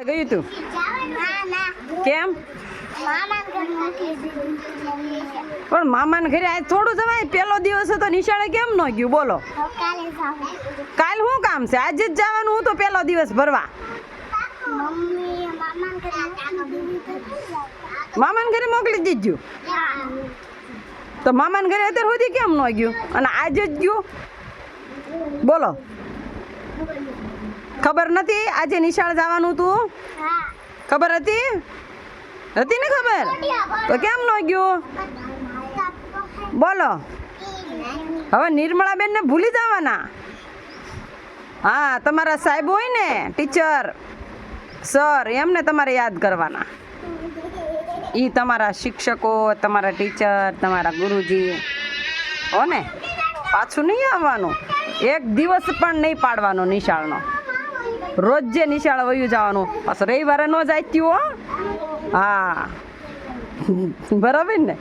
ગયું તું કેમ? પણ મામાને ઘરે આજ થોડું જવાય. પેલો દિવસ હતો નિશાળે કેમ ન ગયું બોલો? કાલ શું કામ છે? આજે જ જવાનું. હું તો પેલો દિવસ ભરવા મામાને ઘરે મોકલી દીધું. તો મામાને ઘરે અત્યાર સુધી કેમ ન ગયું અને આજે જ ગયું બોલો? ખબર નથી આજે નિશાળ જવાનું તું? ખબર હતી? હતી ને ખબર? તો કેમ ન ગયું બોલો? હવે નિર્મળાબેન ને ભૂલી જવાના. હા, તમારા સાહેબ હોય ને ટીચર સર, એમને તમારે યાદ કરવાના. ઈ તમારા શિક્ષકો, તમારા ટીચર, તમારા ગુરુજી હો ને. પાછું નહીં આવવાનું. એક દિવસ પણ નહીં પાડવાનો નિશાળનો. રોજ જે નિશાળ વયું જવાનું. પાછું રવિવારે ન જાય હો. હા બરાબર ને.